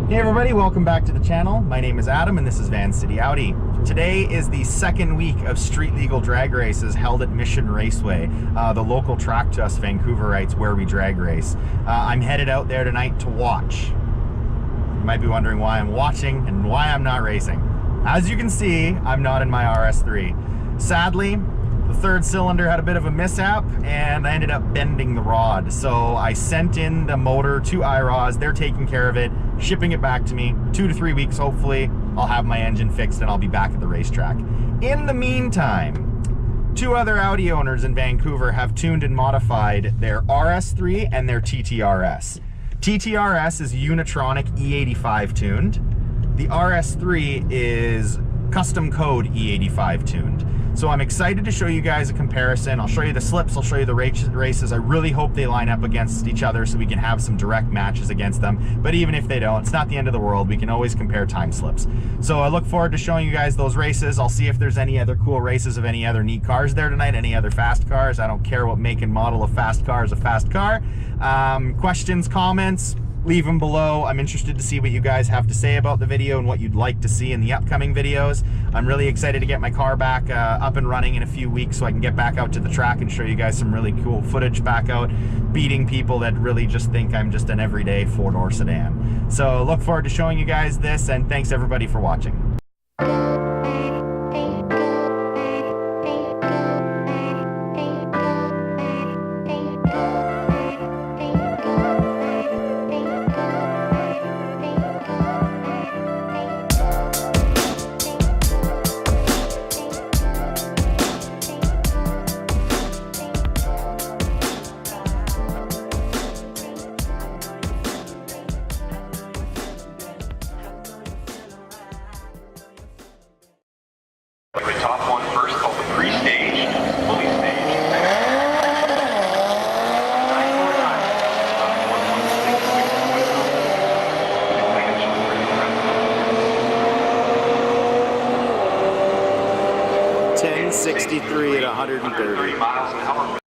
Hey everybody, welcome back to the channel. My name is Adam and this is Van City Audi. Today is the second week of street legal drag races held at Mission Raceway, the local track to us Vancouverites where we drag race. I'm headed out there tonight to watch. You might be wondering why I'm watching and why I'm not racing. As you can see, I'm not in my RS3. Sadly, the third cylinder had a bit of a mishap and I ended up bending the rod. So I sent in the motor to Iroz. They're taking care of it, shipping it back to me. 2 to 3 weeks, hopefully, I'll have my engine fixed and I'll be back at the racetrack. In the meantime, 2 other Audi owners in Vancouver have tuned and modified their RS3 and their TTRS. TTRS is Unitronic E85 tuned. The RS3 is custom code E85 tuned. So I'm excited to show you guys a comparison. I'll show you the slips, I'll show you the races. I really hope they line up against each other so we can have some direct matches against them. But even if they don't, it's not the end of the world. We can always compare time slips. So I look forward to showing you guys those races. I'll see if there's any other cool races of any other neat cars there tonight, any other fast cars. I don't care what make and model of fast car is a fast car. Questions, comments, leave them below. I'm interested to see what you guys have to say about the video and what you'd like to see in the upcoming videos. I'm really excited to get my car back up and running in a few weeks so I can get back out to the track and show you guys some really cool footage back out, beating people that really just think I'm just an everyday 4-door sedan. So look forward to showing you guys this, and thanks everybody for watching. 63 at 130 miles an hour.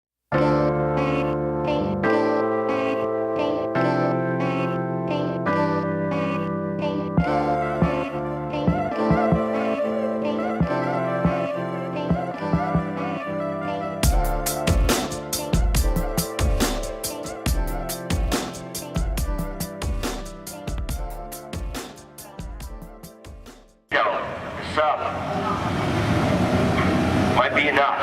Might be enough.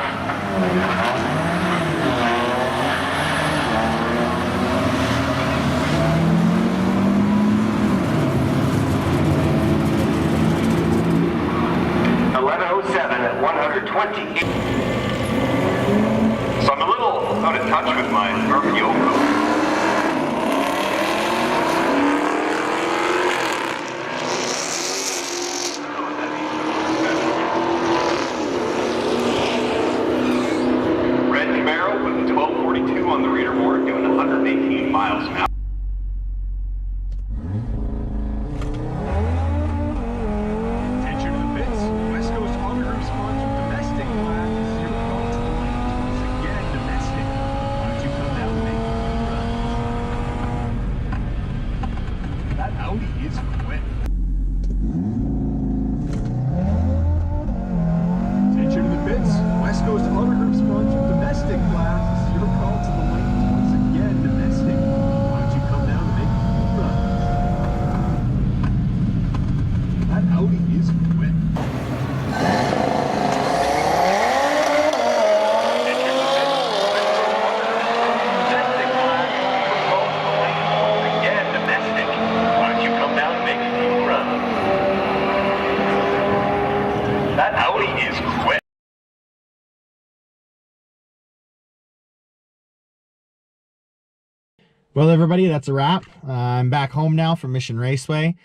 At 120. So I'm a little out of touch with my RPO code. Red Camaro with 1242 on the reader board, doing 118 miles an hour. Audi is quick. Attention to the pits. West Coast Auto Group sponsor domestic class. Your call to the lanes. Once again, domestic. Why don't you come down and make a run? That Audi is quick. Well, everybody, that's a wrap. I'm back home now from Mission Raceway.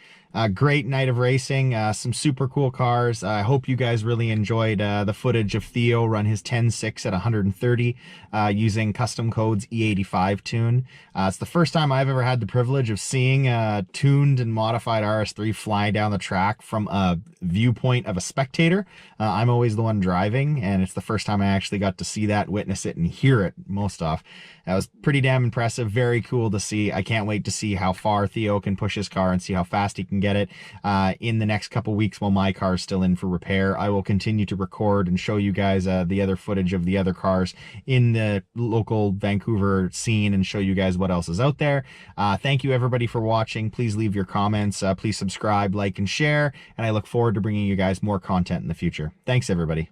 Great night of racing, some super cool cars. I hope you guys really enjoyed the footage of Theo run his 10.6 at 130 using custom codes E85 tune. It's the first time I've ever had the privilege of seeing a tuned and modified RS3 fly down the track from a viewpoint of a spectator. I'm always the one driving, and it's the first time I actually got to see that, witness it, and hear it most off. That was pretty damn impressive, very cool to see. I can't wait to see how far Theo can push his car and see how fast he can get it in the next couple weeks while my car is still in for repair. I will continue to record and show you guys the other footage of the other cars in the local Vancouver scene and show you guys what else is out there. Thank you everybody for watching. Please leave your comments. Please subscribe, like, and share. And I look forward to bringing you guys more content in the future. Thanks everybody.